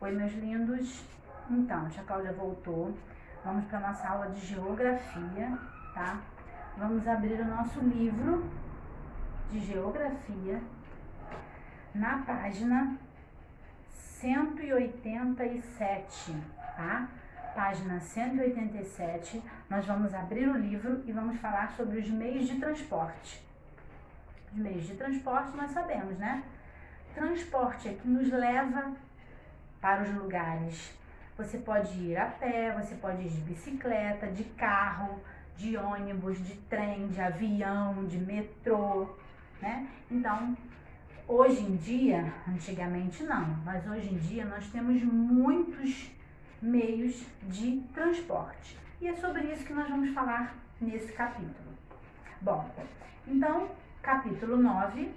Oi, meus lindos. Então, a Cláudia voltou. Vamos para a nossa aula de geografia, tá? Vamos abrir o nosso livro de geografia na página 187, tá? Página 187, nós vamos abrir o livro e vamos falar sobre os meios de transporte. Os meios de transporte nós sabemos, né? Transporte é que nos leva para os lugares. Você pode ir a pé, você pode ir de bicicleta, de carro, de ônibus, de trem, de avião, de metrô, né? Então, hoje em dia, antigamente não, mas hoje em dia nós temos muitos meios de transporte. E é sobre isso que nós vamos falar nesse capítulo. Bom, então, capítulo 9,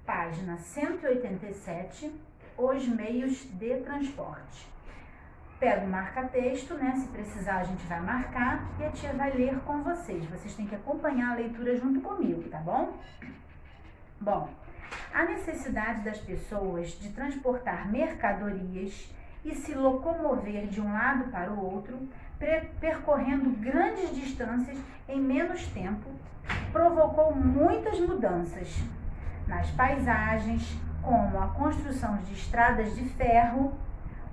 página 187, os meios de transporte. Pega o marca-texto, né? Se precisar a gente vai marcar e a tia vai ler com vocês. Vocês têm que acompanhar a leitura junto comigo, tá bom? Bom, a necessidade das pessoas de transportar mercadorias e se locomover de um lado para o outro, percorrendo grandes distâncias em menos tempo, provocou muitas mudanças nas paisagens, como a construção de estradas de ferro,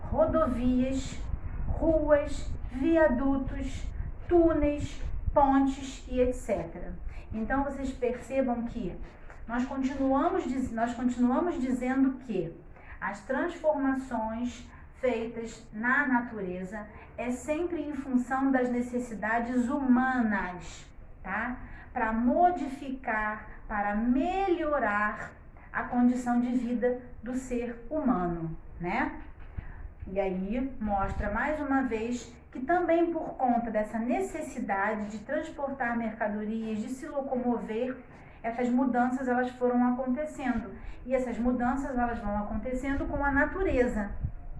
rodovias, ruas, viadutos, túneis, pontes e etc. Então, vocês percebam que nós continuamos dizendo que as transformações feitas na natureza é sempre em função das necessidades humanas, tá? Para modificar, para melhorar a condição de vida do ser humano, né? E aí mostra mais uma vez que também por conta dessa necessidade de transportar mercadorias, de se locomover, essas mudanças elas foram acontecendo. E essas mudanças elas vão acontecendo com a natureza,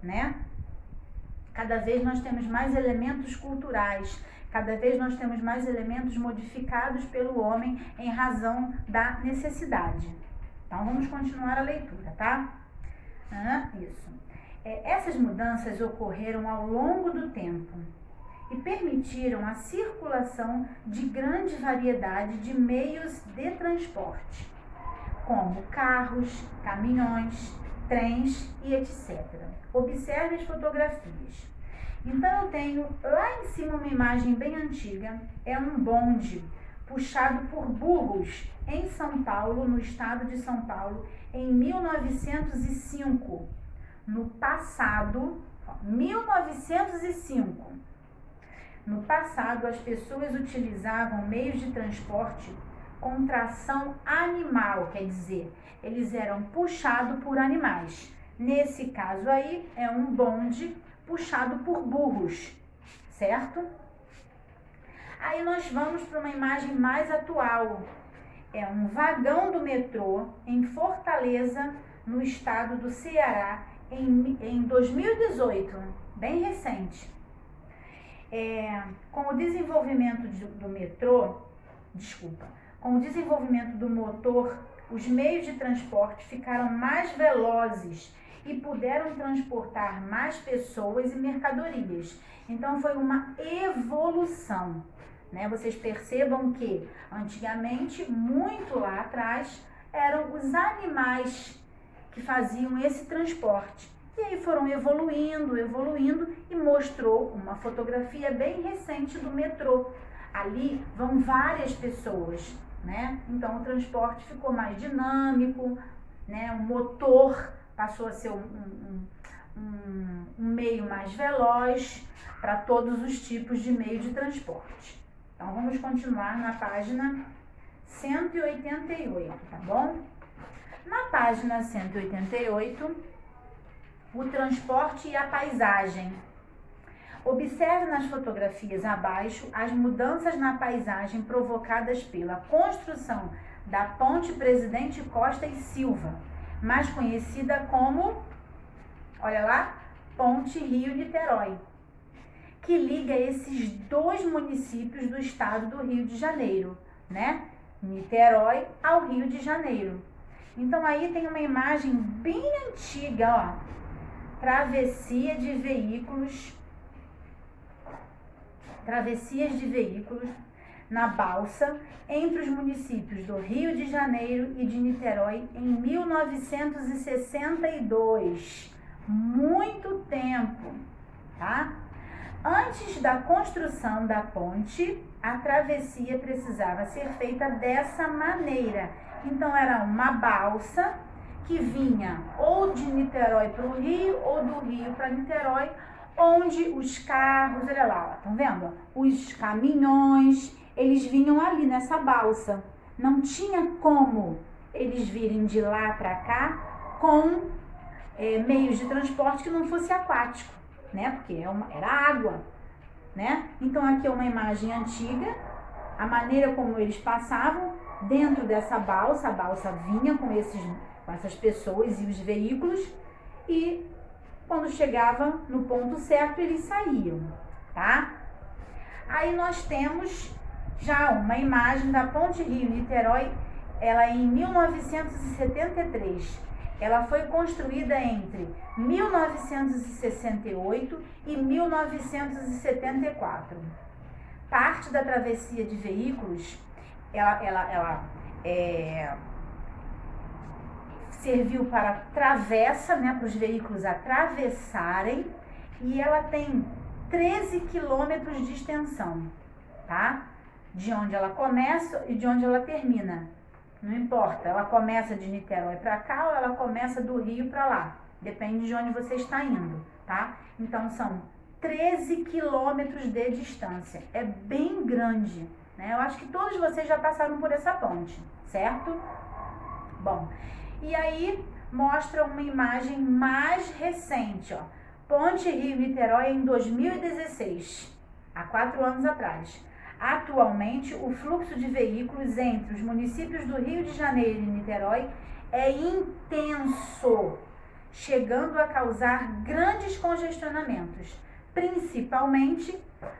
né? Cada vez nós temos mais elementos culturais, cada vez nós temos mais elementos modificados pelo homem em razão da necessidade. Então, vamos continuar a leitura, tá? Isso. Essas mudanças ocorreram ao longo do tempo e permitiram a circulação de grande variedade de meios de transporte, como carros, caminhões, trens e etc. Observe as fotografias. Então, eu tenho lá em cima uma imagem bem antiga, é um bonde puxado por burros em São Paulo, no estado de São Paulo, em 1905. No passado, 1905. No passado, as pessoas utilizavam meios de transporte com tração animal, quer dizer, eles eram puxados por animais. Nesse caso aí, é um bonde puxado por burros, certo? Aí nós vamos para uma imagem mais atual. É um vagão do metrô em Fortaleza, no estado do Ceará, em 2018, bem recente. Com o desenvolvimento do metrô, com o desenvolvimento do motor, os meios de transporte ficaram mais velozes e puderam transportar mais pessoas e mercadorias. Então, foi uma evolução, né? Vocês percebam que, antigamente, muito lá atrás, eram os animais que faziam esse transporte. E aí foram evoluindo e mostrou uma fotografia bem recente do metrô. Ali vão várias pessoas, né? Então, o transporte ficou mais dinâmico, né? O motor passou a ser um meio mais veloz para todos os tipos de meio de transporte. Então, vamos continuar na página 188, tá bom? Na página 188, o transporte e a paisagem. Observe nas fotografias abaixo as mudanças na paisagem provocadas pela construção da Ponte Presidente Costa e Silva, mais conhecida como, olha lá, Ponte Rio-Niterói, que liga esses dois municípios do estado do Rio de Janeiro, né? Niterói ao Rio de Janeiro. Então, aí tem uma imagem bem antiga, ó. travessias de veículos na balsa entre os municípios do Rio de Janeiro e de Niterói em 1962. Muito tempo, tá? Antes da construção da ponte, a travessia precisava ser feita dessa maneira. Então, era uma balsa que vinha ou de Niterói para o Rio ou do Rio para Niterói, onde os carros, olha lá, estão vendo? Os caminhões, eles vinham ali nessa balsa. Não tinha como eles virem de lá para cá com meios de transporte que não fosse aquático, né? Porque era água, né? Então aqui é uma imagem antiga, a maneira como eles passavam dentro dessa balsa. A balsa vinha com essas pessoas e os veículos, e quando chegava no ponto certo, eles saíam, tá? Aí nós temos já uma imagem da Ponte Rio-Niterói, ela é em 1973. Ela foi construída entre 1968 e 1974. Parte da travessia de veículos, ela serviu para travessa, né, para os veículos atravessarem, e ela tem 13 quilômetros de extensão, tá? De onde ela começa e de onde ela termina. Não importa, ela começa de Niterói para cá ou ela começa do Rio para lá. Depende de onde você está indo, tá? Então, são 13 quilômetros de distância. É bem grande, né? Eu acho que todos vocês já passaram por essa ponte, certo? Bom, e aí mostra uma imagem mais recente, ó. Ponte Rio-Niterói em 2016, há 4 anos atrás. Atualmente, o fluxo de veículos entre os municípios do Rio de Janeiro e Niterói é intenso, chegando a causar grandes congestionamentos, principalmente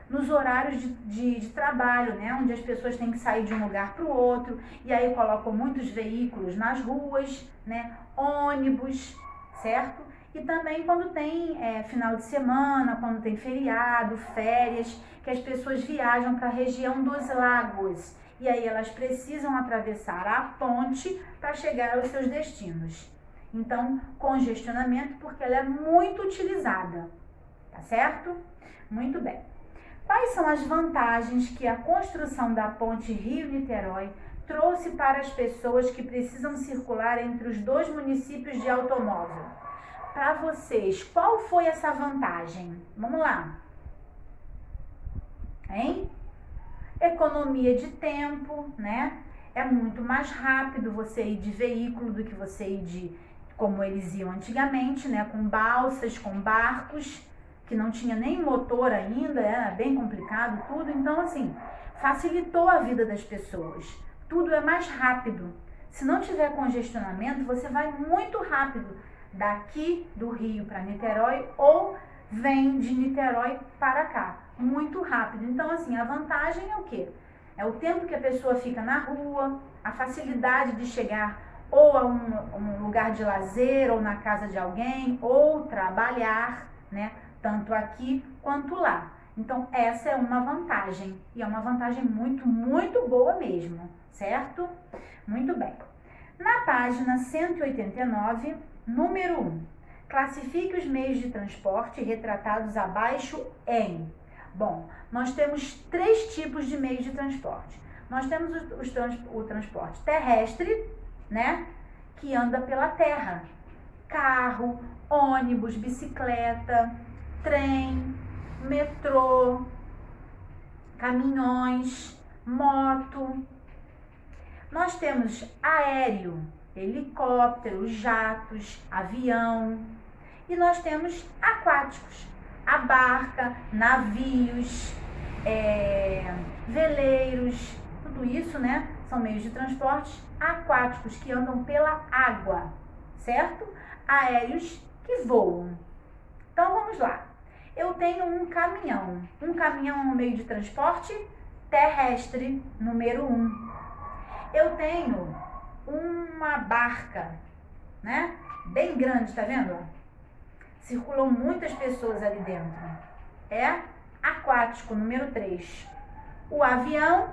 nos horários de trabalho, né, onde as pessoas têm que sair de um lugar para o outro, e aí colocam muitos veículos nas ruas, né, ônibus, certo? E também quando tem final de semana, quando tem feriado, férias, que as pessoas viajam para a região dos lagos. E aí elas precisam atravessar a ponte para chegar aos seus destinos. Então, congestionamento, porque ela é muito utilizada, tá certo? Muito bem. Quais são as vantagens que a construção da ponte Rio-Niterói trouxe para as pessoas que precisam circular entre os dois municípios de automóvel? Para vocês, qual foi essa vantagem? Vamos lá. Hein? Economia de tempo, né? É muito mais rápido você ir de veículo do que você ir como eles iam antigamente, né? Com balsas, com barcos, que não tinha nem motor ainda, era bem complicado tudo. Então, assim, facilitou a vida das pessoas. Tudo é mais rápido. Se não tiver congestionamento, você vai muito rápido daqui do Rio para Niterói ou vem de Niterói para cá, muito rápido. Então, assim, a vantagem é o quê? É o tempo que a pessoa fica na rua, a facilidade de chegar ou a um lugar de lazer, ou na casa de alguém, ou trabalhar, né? Tanto aqui quanto lá. Então, essa é uma vantagem, e é uma vantagem muito, muito boa mesmo, certo? Muito bem. Na página 189, número 1, classifique os meios de transporte retratados abaixo em... Bom, nós temos 3 tipos de meios de transporte. Nós temos o transporte terrestre, né, que anda pela terra. Carro, ônibus, bicicleta, trem, metrô, caminhões, moto. Nós temos aéreo, helicóptero, jatos, avião. E nós temos aquáticos, a barca, navios, veleiros, tudo isso, né, são meios de transporte aquáticos que andam pela água, certo? Aéreos que voam. Então, vamos lá. Eu tenho um caminhão. Um caminhão é um meio de transporte terrestre, número 1. Eu tenho uma barca, né? Bem grande, tá vendo? circulam muitas pessoas ali dentro. É aquático, número 3. O avião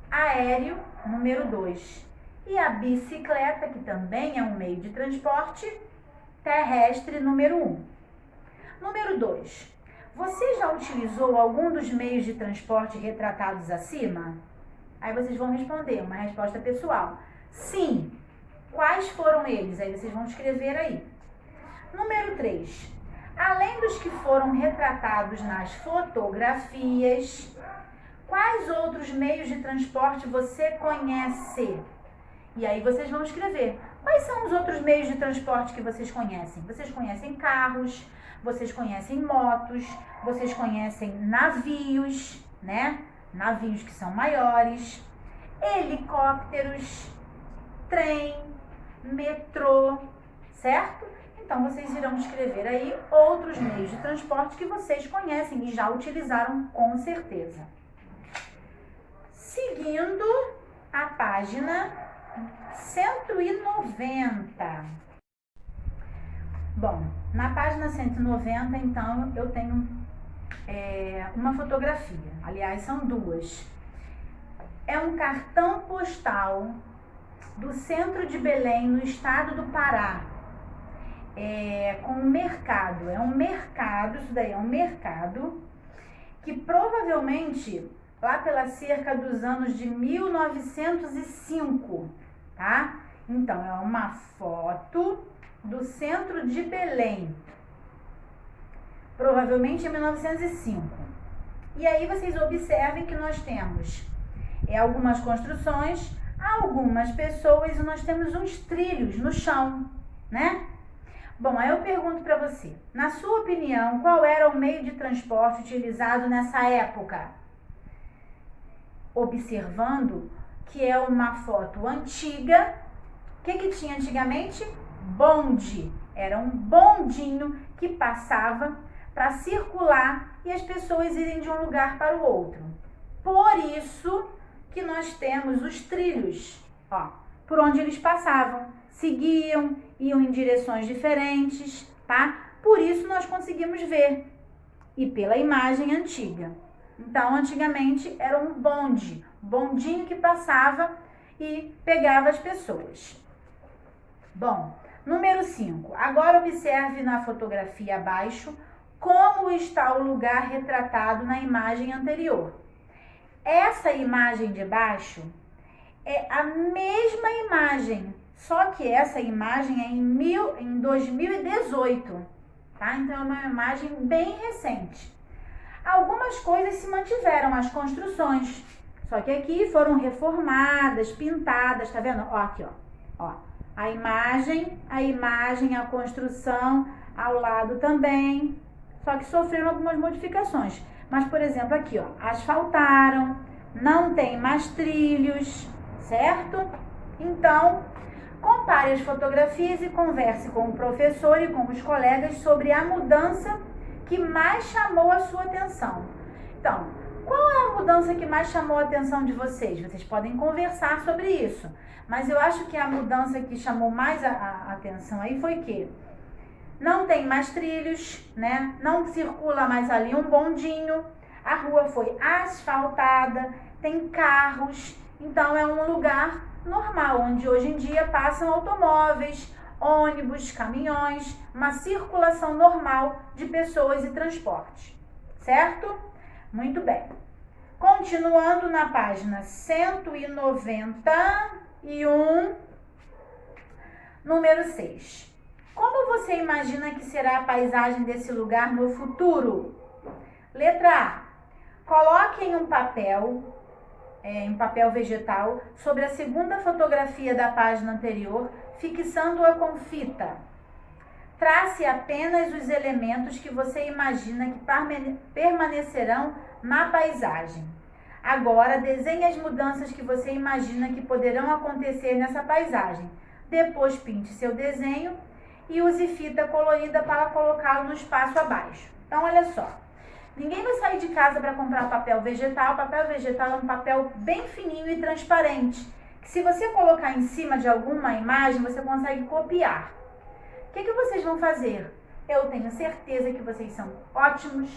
aéreo, número 2. E a bicicleta, que também é um meio de transporte terrestre, número 1. Número 2. Você já utilizou algum dos meios de transporte retratados acima? Aí vocês vão responder, uma resposta pessoal. Sim. Quais foram eles? Aí vocês vão escrever aí. Número 3. Além dos que foram retratados nas fotografias, quais outros meios de transporte você conhece? E aí vocês vão escrever. Quais são os outros meios de transporte que vocês conhecem? Vocês conhecem carros, vocês conhecem motos, vocês conhecem navios, né? Navios que são maiores, helicópteros, trem, metrô, certo? Então, vocês irão escrever aí outros meios de transporte que vocês conhecem e já utilizaram com certeza. Seguindo a página 190. Bom, na página 190, então, eu tenho uma fotografia. Aliás, são duas. É um cartão postal do centro de Belém, no estado do Pará. Com um mercado. É um mercado, isso daí é um mercado que provavelmente lá pela cerca dos anos de 1905, tá? Então, é uma foto do centro de Belém, provavelmente em 1905. E aí vocês observem que nós temos algumas construções, algumas pessoas e nós temos uns trilhos no chão, né? Bom, aí eu pergunto para você, na sua opinião, qual era o meio de transporte utilizado nessa época? Observando que é uma foto antiga, o que tinha antigamente? Bonde. Era um bondinho que passava para circular e as pessoas irem de um lugar para o outro. Por isso que nós temos os trilhos, ó, por onde eles passavam, seguiam, iam em direções diferentes, tá? Por isso nós conseguimos ver, e pela imagem antiga. Então, antigamente era um bonde, bondinho que passava e pegava as pessoas. Bom, número 5. Agora observe na fotografia abaixo como está o lugar retratado na imagem anterior. Essa imagem de baixo é a mesma imagem, só que essa imagem é em 2018, tá? Então, é uma imagem bem recente. Algumas coisas se mantiveram, as construções, só que aqui foram reformadas, pintadas, tá vendo? Ó, aqui, ó. A imagem, a construção ao lado também, só que sofreram algumas modificações. Mas, por exemplo, aqui, ó, asfaltaram, não tem mais trilhos, certo? Então, compare as fotografias e converse com o professor e com os colegas sobre a mudança que mais chamou a sua atenção. Então, qual é a mudança que mais chamou a atenção de vocês? Vocês podem conversar sobre isso. Mas eu acho que a mudança que chamou mais a atenção aí foi que não tem mais trilhos, né? Não circula mais ali um bondinho. A rua foi asfaltada, tem carros. Então, é um lugar normal, onde hoje em dia passam automóveis, ônibus, caminhões, uma circulação normal de pessoas e transporte, certo? Muito bem. Continuando na página 191, número 6. Como você imagina que será a paisagem desse lugar no futuro? Letra A. Coloque em um papel vegetal sobre a segunda fotografia da página anterior, fixando-a com fita. Trace apenas os elementos que você imagina que permanecerão na paisagem. Agora, desenhe as mudanças que você imagina que poderão acontecer nessa paisagem. Depois, pinte seu desenho e use fita colorida para colocá-lo no espaço abaixo. Então, olha só. Ninguém vai sair de casa para comprar papel vegetal. Papel vegetal é um papel bem fininho e transparente, que se você colocar em cima de alguma imagem, você consegue copiar. O que vocês vão fazer? Eu tenho certeza que vocês são ótimos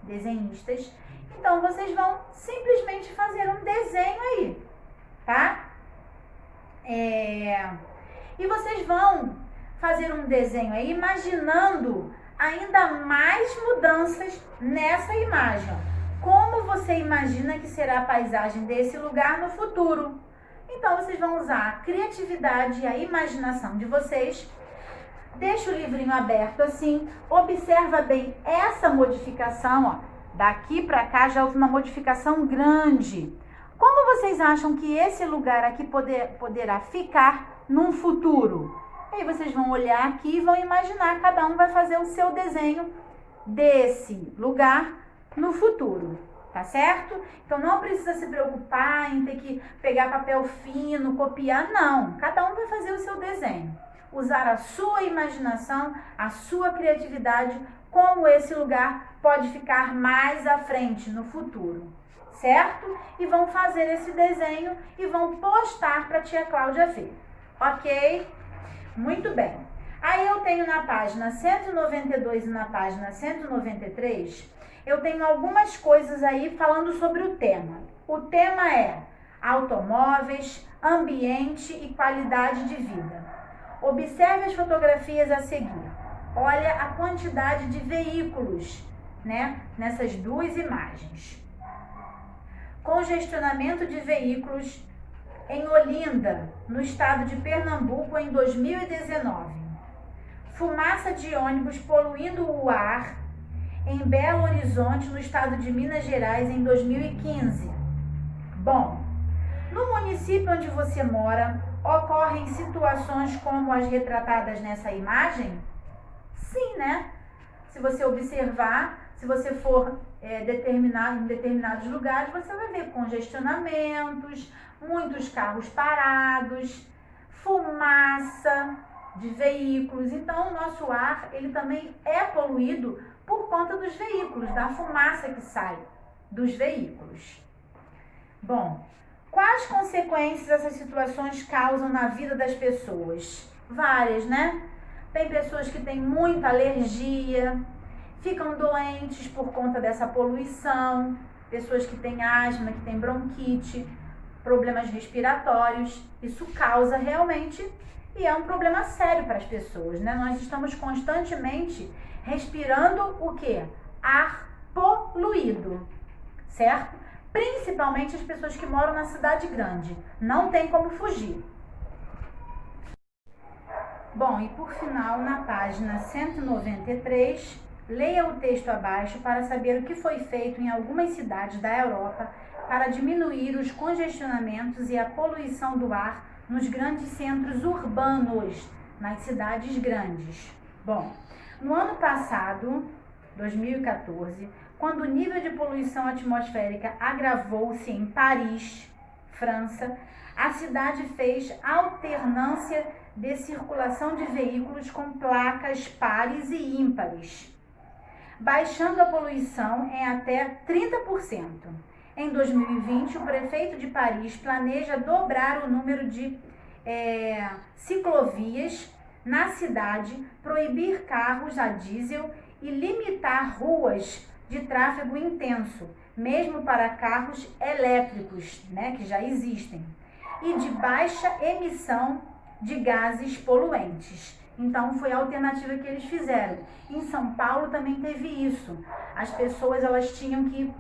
desenhistas. Então, vocês vão simplesmente fazer um desenho aí, tá? E vocês vão fazer um desenho aí imaginando ainda mais mudanças nessa imagem. Como você imagina que será a paisagem desse lugar no futuro? Então, vocês vão usar a criatividade e a imaginação de vocês. Deixa o livrinho aberto assim, observa bem essa modificação, ó. Daqui para cá já houve uma modificação grande. Como vocês acham que esse lugar aqui poderá ficar num futuro? Aí vocês vão olhar aqui e vão imaginar, cada um vai fazer o seu desenho desse lugar no futuro, tá certo? Então não precisa se preocupar em ter que pegar papel fino, copiar, não. Cada um vai fazer o seu desenho. Usar a sua imaginação, a sua criatividade, como esse lugar pode ficar mais à frente no futuro, certo? E vão fazer esse desenho e vão postar para a tia Cláudia ver, ok? Muito bem. Aí eu tenho na página 192 e na página 193, eu tenho algumas coisas aí falando sobre o tema. O tema é automóveis, ambiente e qualidade de vida. Observe as fotografias a seguir. Olha a quantidade de veículos, né, nessas duas imagens. Congestionamento de veículos em Olinda, no estado de Pernambuco, em 2019. Fumaça de ônibus poluindo o ar em Belo Horizonte, no estado de Minas Gerais, em 2015. Bom, no município onde você mora, ocorrem situações como as retratadas nessa imagem? Sim, né? Se você observar, se você for em determinados lugares, você vai ver congestionamentos, muitos carros parados, fumaça de veículos. Então, o nosso ar, ele também é poluído por conta dos veículos, da fumaça que sai dos veículos. Bom, quais consequências essas situações causam na vida das pessoas? Várias, né? Tem pessoas que têm muita alergia, ficam doentes por conta dessa poluição, pessoas que têm asma, que têm bronquite, problemas respiratórios. Isso causa realmente, e é um problema sério para as pessoas, né? Nós estamos constantemente respirando o quê? Ar poluído, certo? Principalmente as pessoas que moram na cidade grande. Não tem como fugir. Bom, e por final, na página 193, leia o texto abaixo para saber o que foi feito em algumas cidades da Europa para diminuir os congestionamentos e a poluição do ar nos grandes centros urbanos, nas cidades grandes. Bom, no ano passado, 2014, quando o nível de poluição atmosférica agravou-se em Paris, França, a cidade fez alternância de circulação de veículos com placas pares e ímpares, baixando a poluição em até 30%. Em 2020, o prefeito de Paris planeja dobrar o número de ciclovias na cidade, proibir carros a diesel e limitar ruas de tráfego intenso, mesmo para carros elétricos, né, que já existem, e de baixa emissão de gases poluentes. Então, foi a alternativa que eles fizeram. Em São Paulo também teve isso. As pessoas, elas tinham que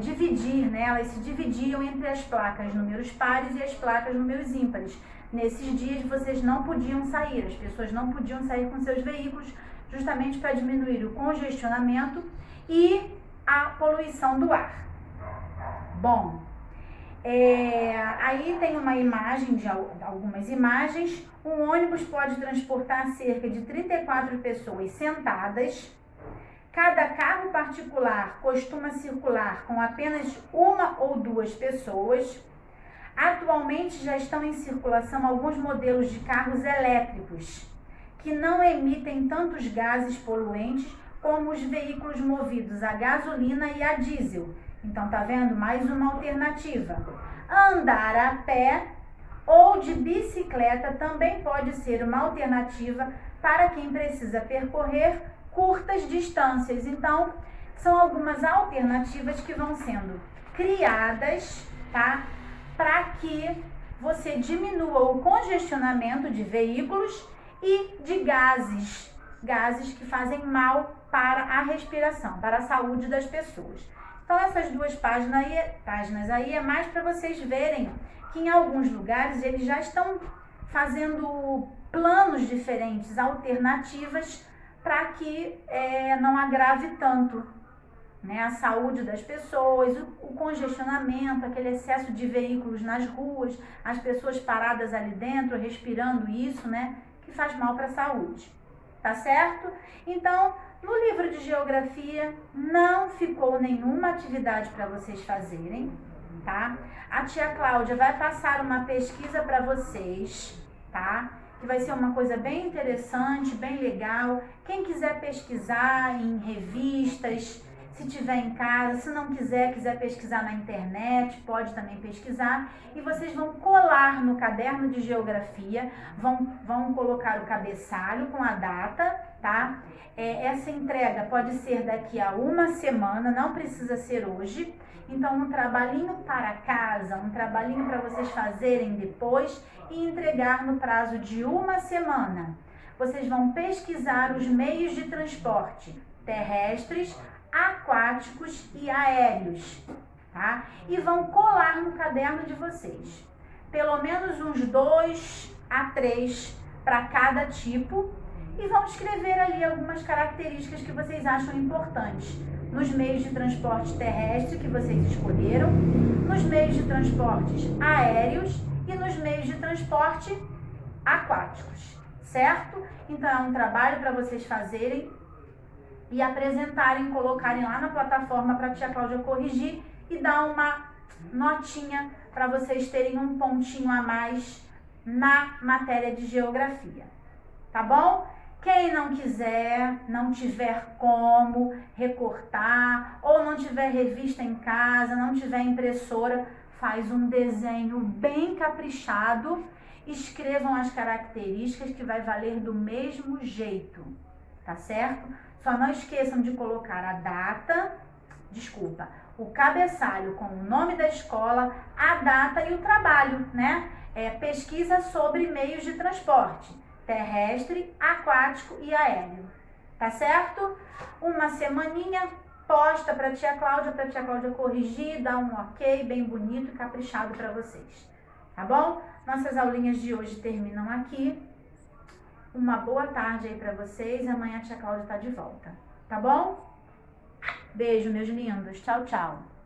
dividir, né? Elas se dividiam entre as placas números pares e as placas números ímpares. Nesses dias, vocês não podiam sair, as pessoas não podiam sair com seus veículos, justamente para diminuir o congestionamento e a poluição do ar. Bom, aí tem uma imagem, algumas imagens. Um ônibus pode transportar cerca de 34 pessoas sentadas. Cada carro particular costuma circular com apenas uma ou duas pessoas. Atualmente já estão em circulação alguns modelos de carros elétricos, que não emitem tantos gases poluentes como os veículos movidos a gasolina e a diesel. Então, tá vendo? Mais uma alternativa. Andar a pé ou de bicicleta também pode ser uma alternativa para quem precisa percorrer curtas distâncias. Então, são algumas alternativas que vão sendo criadas, tá? Para que você diminua o congestionamento de veículos e de gases que fazem mal para a respiração, para a saúde das pessoas. Então, essas duas páginas aí é mais para vocês verem que em alguns lugares eles já estão fazendo planos diferentes, alternativas, para que não agrave tanto, né, a saúde das pessoas, o congestionamento, aquele excesso de veículos nas ruas, as pessoas paradas ali dentro, respirando isso, né, que faz mal para a saúde. Tá certo? Então, no livro de geografia não ficou nenhuma atividade para vocês fazerem, tá? A tia Cláudia vai passar uma pesquisa para vocês, tá? Que vai ser uma coisa bem interessante, bem legal. Quem quiser pesquisar em revistas, se tiver em casa, se não quiser pesquisar na internet, pode também pesquisar. E vocês vão colar no caderno de geografia, vão colocar o cabeçalho com a data, tá? Essa entrega pode ser daqui a uma semana, não precisa ser hoje. Então, um trabalhinho para casa, um trabalhinho para vocês fazerem depois e entregar no prazo de uma semana. Vocês vão pesquisar os meios de transporte terrestres, aquáticos e aéreos, tá? E vão colar no caderno de vocês. Pelo menos uns 2 a 3 para cada tipo e vão escrever ali algumas características que vocês acham importantes nos meios de transporte terrestre que vocês escolheram, nos meios de transportes aéreos e nos meios de transporte aquáticos, certo? Então é um trabalho para vocês fazerem e apresentarem, colocarem lá na plataforma para a tia Cláudia corrigir e dar uma notinha para vocês terem um pontinho a mais na matéria de geografia, tá bom? Quem não quiser, não tiver como recortar ou não tiver revista em casa, não tiver impressora, faz um desenho bem caprichado, escrevam as características que vai valer do mesmo jeito, tá certo? Só não esqueçam de colocar a data, o cabeçalho com o nome da escola, a data e o trabalho, né? Pesquisa sobre meios de transporte terrestre, aquático e aéreo, tá certo? Uma semaninha, posta para a tia Cláudia corrigir, dar um ok bem bonito e caprichado para vocês, tá bom? Nossas aulinhas de hoje terminam aqui. Uma boa tarde aí para vocês. Amanhã a tia Cláudia tá de volta, tá bom? Beijo, meus lindos. Tchau, tchau.